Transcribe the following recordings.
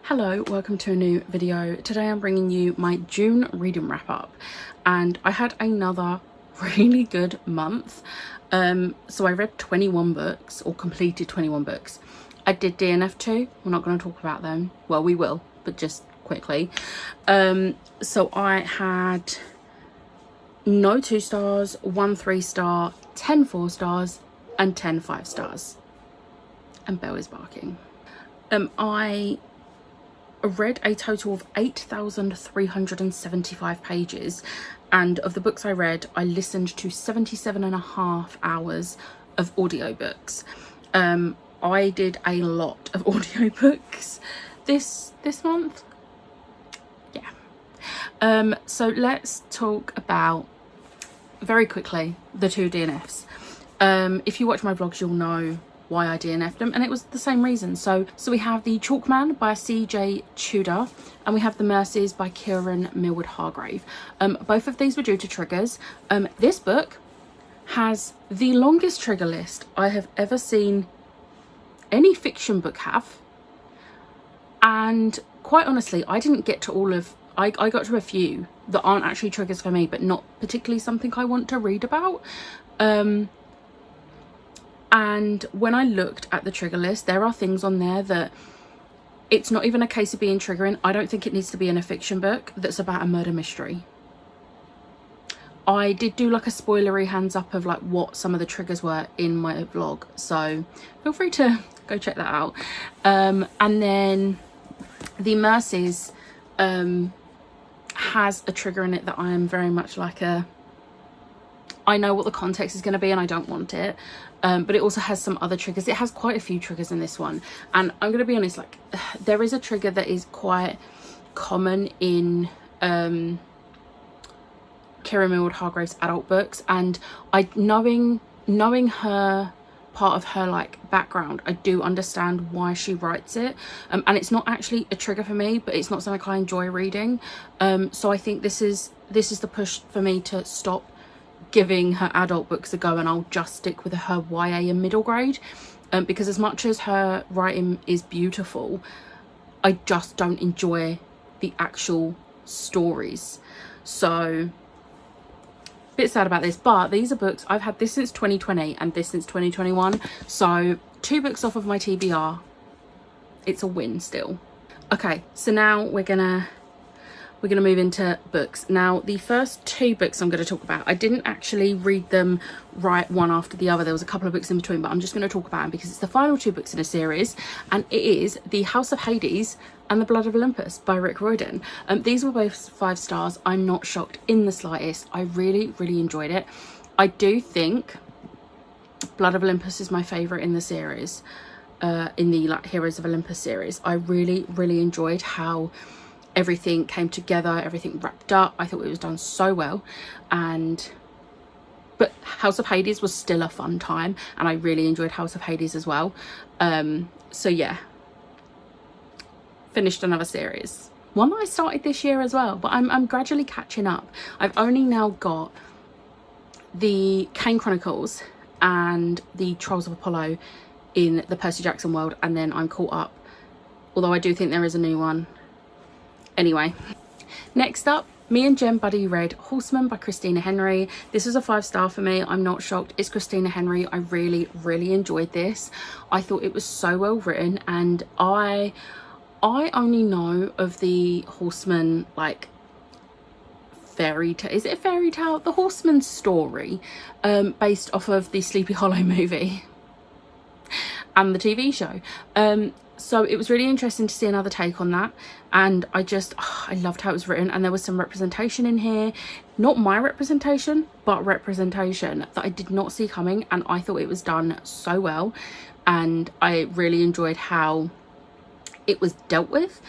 Hello, welcome to a new video. Today I'm bringing you my June reading wrap up, and I had another really good month. So I read 21 books, or completed 21 books. I did DNF too. We're not going to talk about them. Well, we will, but just quickly. So I had no 2 stars, 1 3 star, 10 4 stars, and 10 5 stars. And Belle is barking. I read a total of 8,375 pages, and of the books I read, I listened to 77.5 hours of audiobooks. I did a lot of audiobooks this month. Yeah. So let's talk about, very quickly, the 2 DNFs. If you watch my vlogs, you'll know why I DNF'd them, and it was the same reason. So we have the Chalkman by CJ Tudor, and we have the Mercies by Kieran Millward Hargrave. Both of these were due to triggers. This book has the longest trigger list I have ever seen any fiction book have, and quite honestly, I didn't get to all of, I got to a few that aren't actually triggers for me, but not particularly something I want to read about. And when I looked at the trigger list, there are things on there that it's not even a case of being triggering. I don't think it needs to be in a fiction book that's about a murder mystery. I did do like a spoilery hands up of like what some of the triggers were in my vlog, so feel free to go check that out. And then the Mercies has a trigger in it that I am very much like I know what the context is going to be and I don't want it, but it also has some other triggers. It has quite a few triggers in this one, and I'm going to be honest, like there is a trigger that is quite common in Kieran Millward Hargrave's adult books, and knowing her, part of her like background, I do understand why she writes it, and it's not actually a trigger for me, but it's not something I enjoy reading. So I think this is the push for me to stop giving her adult books a go, and I'll just stick with her YA and middle grade, because as much as her writing is beautiful, I just don't enjoy the actual stories. So a bit sad about this, but these are books I've had this since 2020 and this since 2021, so 2 books off of my TBR. It's a win still. Okay, so now we're gonna move into books. Now, the first 2 books I'm going to talk about, I didn't actually read them right one after the other. There was a couple of books in between, but I'm just going to talk about them because it's the final 2 books in a series, and it is The House of Hades and The Blood of Olympus by Rick Riordan. These were both 5 stars. I'm not shocked in the slightest. I really enjoyed it. I do think Blood of Olympus is my favourite in the series, in the like Heroes of Olympus series. I really enjoyed how everything came together, everything wrapped up. I thought it was done so well, but House of Hades was still a fun time, and I really enjoyed House of Hades as well. So yeah, finished another series, one that I started this year as well, but I'm gradually catching up. I've only now got the Kane Chronicles and the Trials of Apollo in the Percy Jackson world, and then I'm caught up, although I do think there is a new one. Anyway, next up, me and Jen Buddy read Horseman by Christina Henry. This was a 5 star for me. I'm not shocked. It's Christina Henry. I really enjoyed this. I thought it was so well written, and I only know of the Horseman like fairy tale. Is it a fairy tale? The Horseman story, based off of the Sleepy Hollow movie and the TV show. So it was really interesting to see another take on that, and I loved how it was written, and there was some representation in here, not my representation, but representation that I did not see coming, and I thought it was done so well, and I really enjoyed how it was dealt with,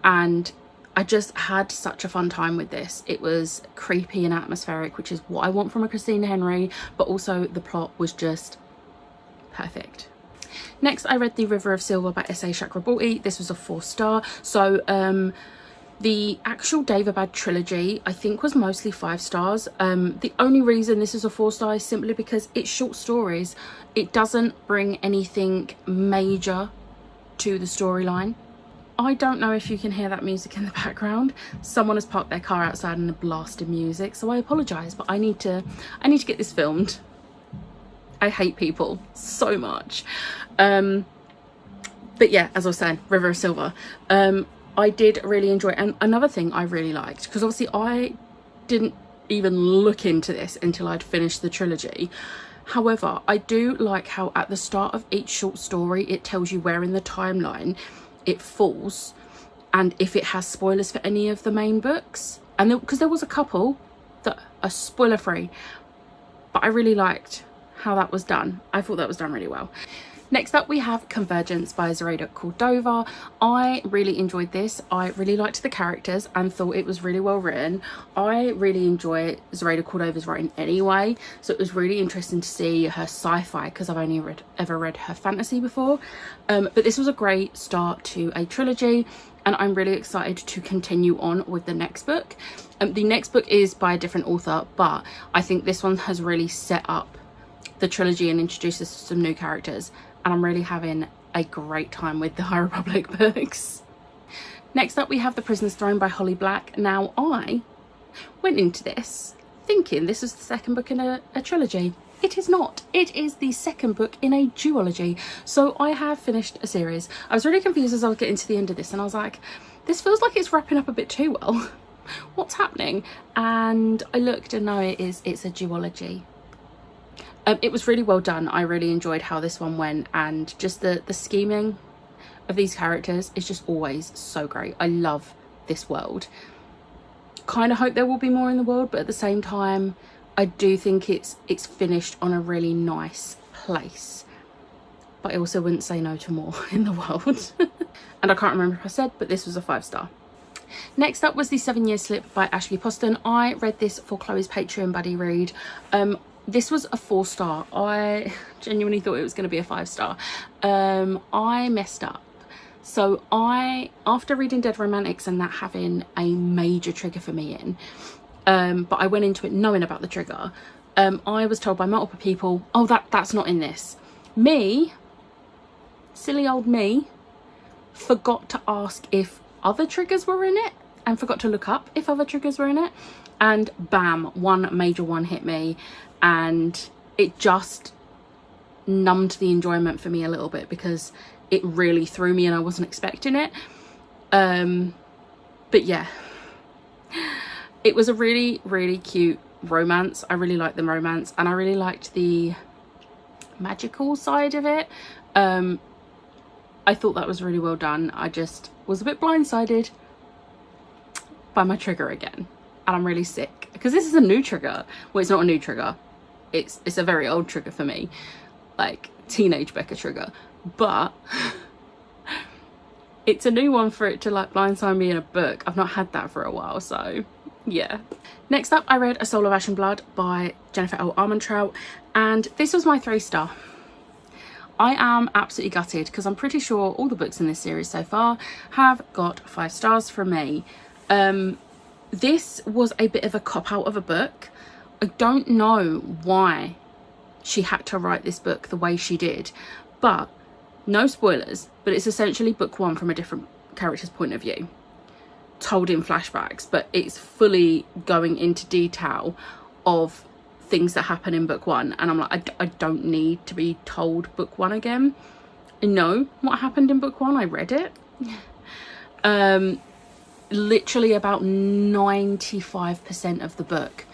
and I just had such a fun time with this. It was creepy and atmospheric, which is what I want from a Christina Henry, but also the plot was just perfect. Next, I read The River of Silver by S.A. Chakraborty. This was a 4 star. So the actual Daevabad trilogy, I think, was mostly 5 stars. The only reason this is a 4 star is simply because it's short stories. It doesn't bring anything major to the storyline. I don't know if you can hear that music in the background. Someone has parked their car outside and they're blasting music, so I apologise, but I need to get this filmed. I hate people so much. But yeah, as I was saying, River of Silver. I did really enjoy it. And another thing I really liked, because obviously I didn't even look into this until I'd finished the trilogy. However, I do like how at the start of each short story, it tells you where in the timeline it falls and if it has spoilers for any of the main books. And because there was a couple that are spoiler free, but I really liked how that was done. I thought that was done really well. Next up we have Convergence by Zoraida Cordova. I really enjoyed this. I really liked the characters and thought it was really well written. I really enjoy Zoraida Cordova's writing anyway, so it was really interesting to see her sci-fi, because I've only ever read her fantasy before. But this was a great start to a trilogy, and I'm really excited to continue on with the next book. The next book is by a different author, but I think this one has really set up the trilogy and introduces some new characters, and I'm really having a great time with the High Republic books. Next up we have The Prisoner's Throne by Holly Black. Now I went into this thinking this was the second book in a trilogy. It is not. It is the second book in a duology. So I have finished a series. I was really confused as I was getting to the end of this, and I was like, this feels like it's wrapping up a bit too well. What's happening? And I looked and no, it's a duology. It was really well done. I really enjoyed how this one went, and just the scheming of these characters is just always so great. I love this world. Kind of hope there will be more in the world, but at the same time I do think it's finished on a really nice place. But I also wouldn't say no to more in the world. And I can't remember if I said, but this was a 5-star. Next up was The 7 Year Slip by Ashley Poston. I read this for Chloe's Patreon buddy read. This was a 4-star. I genuinely thought it was going to be a 5-star. I messed up. So after reading Dead Romantics and that having a major trigger for me in, but I went into it knowing about the trigger, I was told by multiple people, oh, that's not in this. Me, silly old me, forgot to ask if other triggers were in it and forgot to look up if other triggers were in it. And bam, one major one hit me, and it just numbed the enjoyment for me a little bit because it really threw me and I wasn't expecting it. But yeah, it was a really, really cute romance. I really liked the romance, and I really liked the magical side of it. I thought that was really well done. I just was a bit blindsided by my trigger again. And I'm really sick because this is a new trigger. Well, it's not a new trigger. It's a very old trigger for me, like teenage Becca trigger. But it's a new one for it to like blindside me in a book. I've not had that for a while, so yeah. Next up, I read A Sol of Asan Blood by Jennifer L. Armentrout, and this was my 3-star. I am absolutely gutted because I'm pretty sure all the books in this series so far have got 5 stars from me. This was a bit of a cop-out of a book. I don't know why she had to write this book the way she did, but no spoilers, but it's essentially book 1 from a different character's point of view, told in flashbacks, but it's fully going into detail of things that happen in book 1, and I'm like, I don't need to be told book 1 again. I know what happened in book 1, I read it. Literally about 95% of the book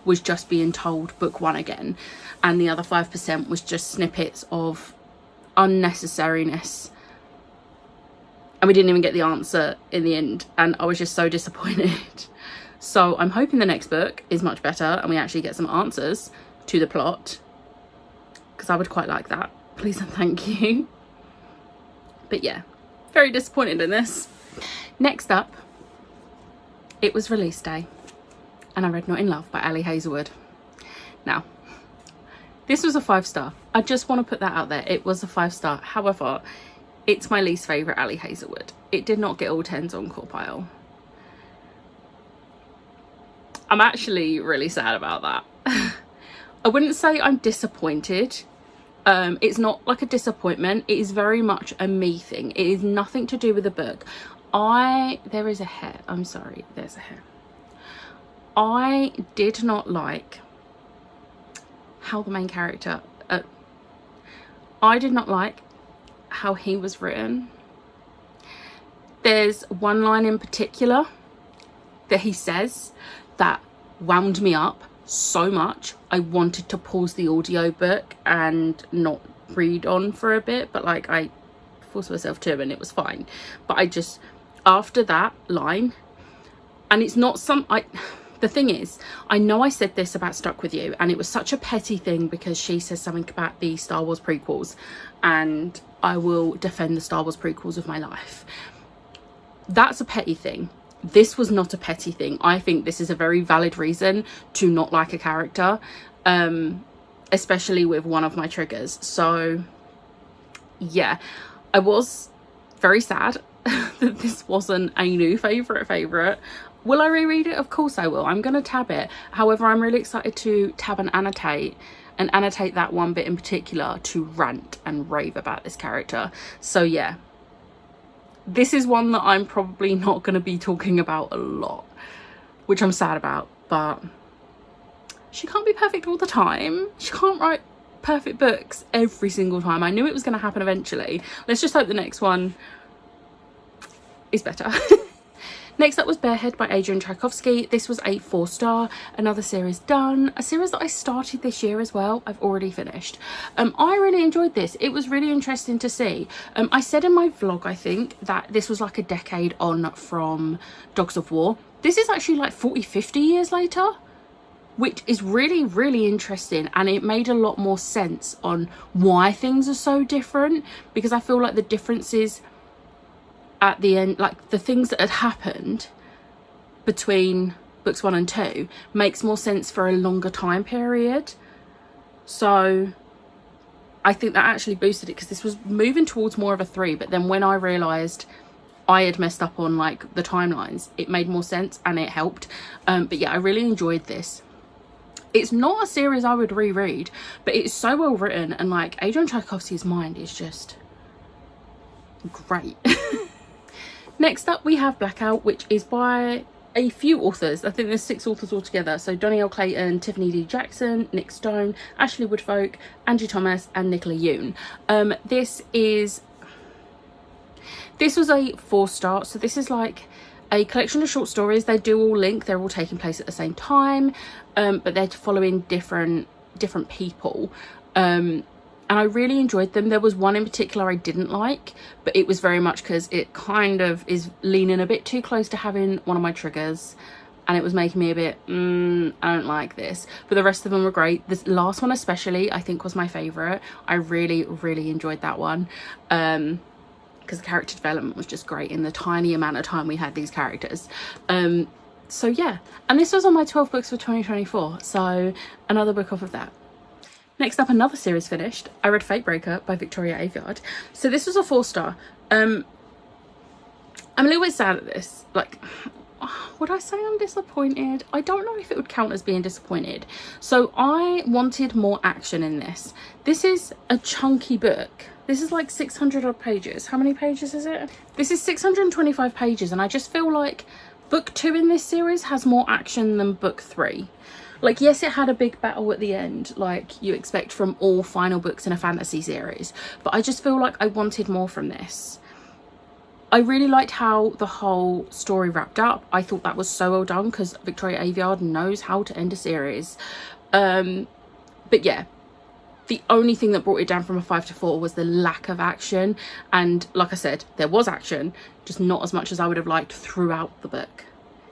was just being told book 1 again, and the other 5% was just snippets of unnecessariness, and we didn't even get the answer in the end, and I was just so disappointed. So I'm hoping the next book is much better and we actually get some answers to the plot, because I would quite like that, please and thank you. But yeah, very disappointed in this. Next up, it was release day, and I read Not in Love by Ali Hazelwood. Now, this was a 5-star. I just want to put that out there. It was a 5-star. However, it's my least favourite Ali Hazelwood. It did not get all 10s on Core Pile. I'm actually really sad about that. I wouldn't say I'm disappointed. It's not like a disappointment. It is very much a me thing. It is nothing to do with the book. There is a hair. I'm sorry. There's a hair. I did not like how the main character... I did not like how he was written. There's one line in particular that he says that wound me up so much. I wanted to pause the audiobook and not read on for a bit, but like I forced myself to, and it was fine. But I just, after that line, and it's not the thing is, I know I said this about Stuck With You, and it was such a petty thing because she says something about the Star Wars prequels, and I will defend the Star Wars prequels with my life. That's a petty thing. This was not a petty thing. I think this is a very valid reason to not like a character, especially with one of my triggers. So yeah, I was very sad that this wasn't a new favourite. Will I reread it? Of course I will. I'm going to tab it. However, I'm really excited to tab and annotate that one bit in particular to rant and rave about this character. So yeah, this is one that I'm probably not going to be talking about a lot, which I'm sad about, but she can't be perfect all the time. She can't write perfect books every single time. I knew it was going to happen eventually. Let's just hope the next one is better. Next up was Behead by Adrian Tchaikovsky. This was a 4-star, another series done, a series that I started this year as well. I've already finished. I really enjoyed this. It was really interesting to see. I said in my vlog, I think, that this was like a decade on from Dogs of War. This is actually like 40-50 years later, which is really, really interesting, and it made a lot more sense on why things are so different, because I feel like the differences at the end, like the things that had happened between books 1 and 2 makes more sense for a longer time period. So I think that actually boosted it, because this was moving towards more of a 3, but then when I realized I had messed up on like the timelines, it made more sense and it helped. But yeah, I really enjoyed this. It's not a series I would reread, but it's so well written, and like Adrian Tchaikovsky's mind is just great. Next up we have Blackout, which is by a few authors. I think there's 6 authors altogether. So Donnie L. Clayton, Tiffany D. Jackson, Nick Stone, Ashley Woodfolk, Angie Thomas and Nicola Yoon. This was a 4-star. So this is like a collection of short stories. They do all link. They're all taking place at the same time, but they're following different people. And I really enjoyed them. There was one in particular I didn't like, but it was very much because it kind of is leaning a bit too close to having one of my triggers, and it was making me a bit, I don't like this. But the rest of them were great. This last one especially, I think, was my favourite. I really, really enjoyed that one, because the character development was just great in the tiny amount of time we had these characters. So yeah, and this was on my 12 books for 2024, so another book off of that. Next up, another series finished. I read Fatebreaker by Victoria Aveyard. So this was a 4-star. I'm a little bit sad at this. Like, would I say I'm disappointed? I don't know if it would count as being disappointed. So I wanted more action in this. This is a chunky book. This is like 600 odd pages. How many pages is it? This is 625 pages, and I just feel like book 2 in this series has more action than book 3. Like, yes, it had a big battle at the end, like you expect from all final books in a fantasy series, but I just feel like I wanted more from this. I really liked how the whole story wrapped up. I thought that was so well done, because Victoria Aveyard knows how to end a series. But yeah, the only thing that brought it down from a 5 to 4 was the lack of action. And like I said, there was action, just not as much as I would have liked throughout the book.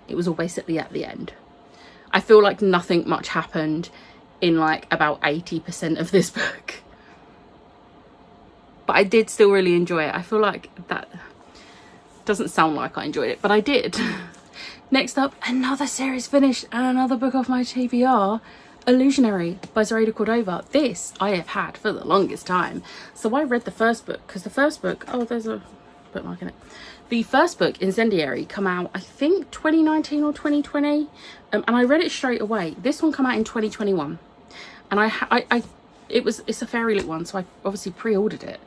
It was all basically at the end. I feel like nothing much happened in like about 80% of this book. But I did still really enjoy it. I feel like that doesn't sound like I enjoyed it, but I did. Next up, another series finished and another book off my TBR, Illusionary by Zoraida Cordova. This I have had for the longest time. So I read the first book, because the first book, oh, there's a bookmark in it. The first book, Incendiary, come out I think 2019 or 2020, and I read it straight away. This one come out in 2021, and it's a fairy lit one, so I obviously pre-ordered it,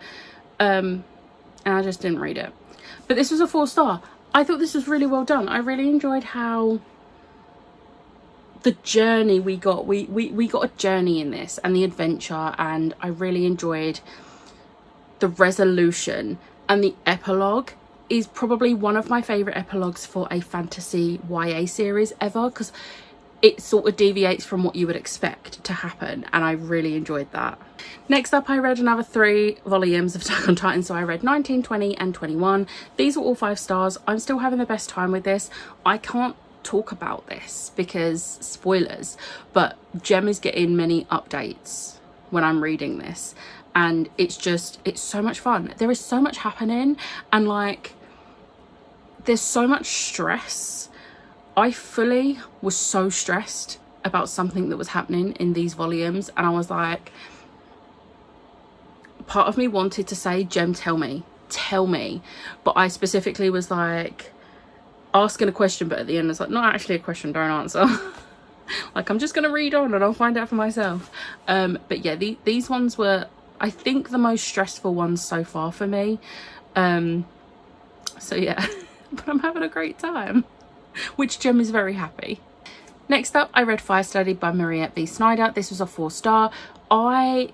and I just didn't read it. But this was a 4-star. I thought this was really well done. I really enjoyed how the journey we got. We got a journey in this and the adventure, and I really enjoyed the resolution. And the epilogue is probably one of my favourite epilogues for a fantasy YA series ever, because it sort of deviates from what you would expect to happen, and I really enjoyed that. Next up, I read another 3 volumes of Attack on Titan. So I read 19, 20 and 21. These were all 5 stars. I'm still having the best time with this. I can't talk about this because spoilers, but Jem is getting many updates when I'm reading this, and it's so much fun. There is so much happening, and like there's so much stress. I fully was so stressed about something that was happening in these volumes, and I was like, part of me wanted to say, Jem, tell me, but I specifically was like asking a question, but at the end it's like, not actually a question, don't answer. Like, I'm just gonna read on and I'll find out for myself. But yeah, these ones were, I think, the most stressful ones so far for me. So yeah, but I'm having a great time, which Jem is very happy. Next up, I read Fire Study by Mariette V. Snyder. This was a 4-star. I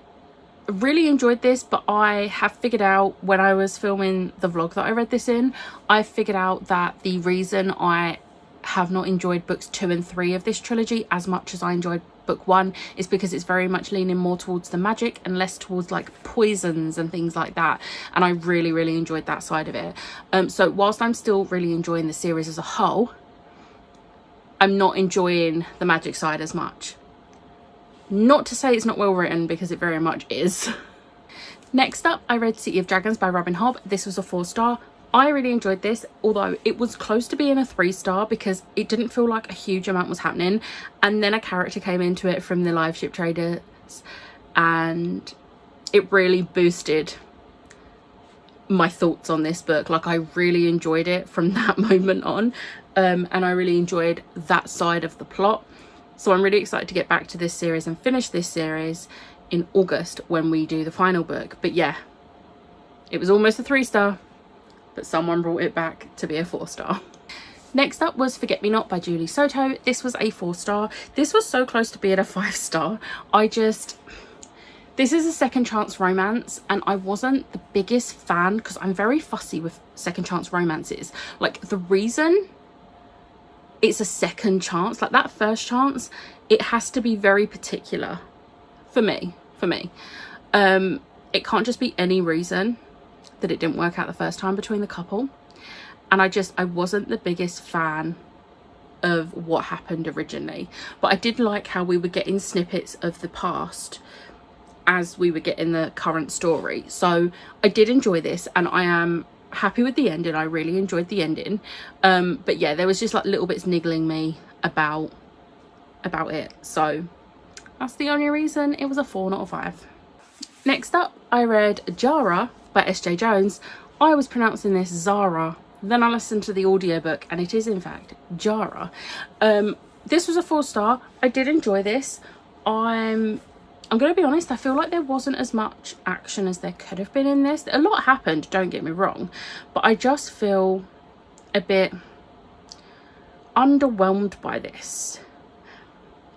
really enjoyed this, but I have figured out, when I was filming the vlog that I read this in, I figured out that the reason I have not enjoyed books 2 and 3 of this trilogy as much as I enjoyed book 1 is because it's very much leaning more towards the magic and less towards like poisons and things like that, and I really enjoyed that side of it. So whilst I'm still really enjoying the series as a whole, I'm not enjoying the magic side as much. Not to say it's not well written, because it very much is. Next up, I read City of Dragons by Robin Hobb. This was a 4-star. I really enjoyed this, although it was close to being a 3-star because it didn't feel like a huge amount was happening, and then a character came into it from the live ship traders and it really boosted my thoughts on this book. Like, I really enjoyed it from that moment on, and I really enjoyed that side of the plot. So I'm really excited to get back to this series and finish this series in August when we do the final book. But yeah, it was almost a 3-star, but someone brought it back to be a 4-star. Next up was Forget Me Not by Julie Soto. This was a 4-star. This was so close to being a 5-star. This is a second chance romance, and I wasn't the biggest fan because I'm very fussy with second chance romances. Like, the reason it's a second chance, like that first chance, it has to be very particular for me. It can't just be any reason that it didn't work out the first time between the couple. And I wasn't the biggest fan of what happened originally, but I did like how we were getting snippets of the past as we were getting the current story. So I did enjoy this, and I am happy with the ending. I really enjoyed the ending. But yeah, there was just like little bits niggling me about it. So that's the only reason it was a 4, not a 5. Next up, I read Jara by S.J. Jones. I was pronouncing this Zara. Then I listened to the audiobook, and it is in fact Jara. This was a 4-star. I did enjoy this. I'm going to be honest, I feel like there wasn't as much action as there could have been in this. A lot happened, don't get me wrong, but I just feel a bit underwhelmed by this.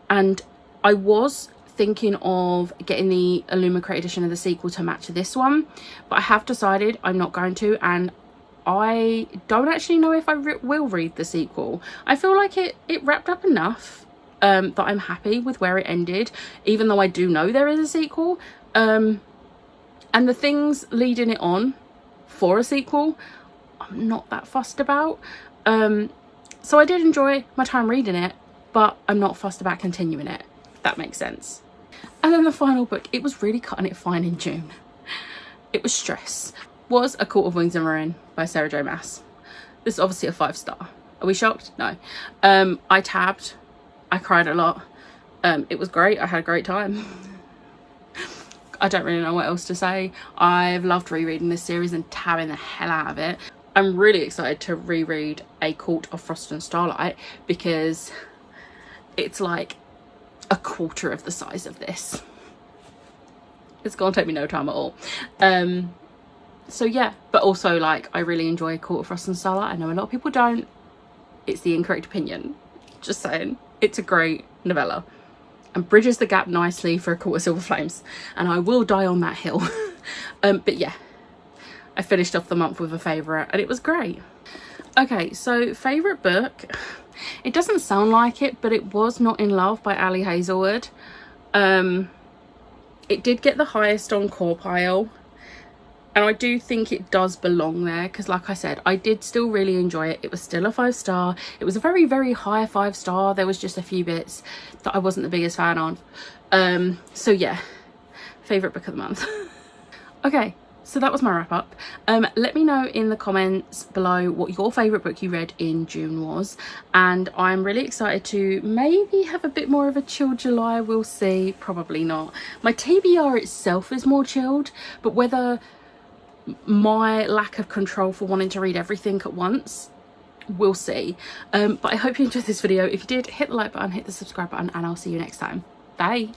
And I was thinking of getting the Illumicrate edition of the sequel to match this one, but I have decided I'm not going to, and I don't actually know if I will read the sequel. I feel like it wrapped up enough that I'm happy with where it ended, even though I do know there is a sequel. And the things leading it on for a sequel, I'm not that fussed about. So I did enjoy my time reading it, but I'm not fussed about continuing it, if that makes sense. And then the final book, it was really cutting it fine in June. It was Stress. Was A Court of Wings and Reyn by Sarah J Maas. This is obviously a 5-star. Are we shocked? No. I tabbed. I cried a lot. It was great. I had a great time. I don't really know what else to say. I've loved rereading this series and tabbing the hell out of it. I'm really excited to reread A Court of Frost and Starlight because it's like a quarter of the size of this. It's gonna take me no time at all. So yeah, but also like I really enjoy Court of Frost and Starlight. I know a lot of people don't. It's the incorrect opinion, just saying. It's a great novella and bridges the gap nicely for A Court of Silver Flames, and I will die on that hill. But yeah, I finished off the month with a favourite and it was great. Okay, so favourite book, it doesn't sound like it, but it was Not in Love by Ali Hazelwood. It did get the highest on core pile, and I do think it does belong there because, like I said, I did still really enjoy it. It was still a 5-star. It was a very, very high 5-star. There was just a few bits that I wasn't the biggest fan of. So yeah, favourite book of the month. Okay, so that was my wrap up. Let me know in the comments below what your favourite book you read in June was, and I'm really excited to maybe have a bit more of a chilled July. We'll see. Probably not. My TBR itself is more chilled, but whether my lack of control for wanting to read everything at once, we'll see. But I hope you enjoyed this video. If you did, hit the like button, hit the subscribe button, and I'll see you next time. Bye.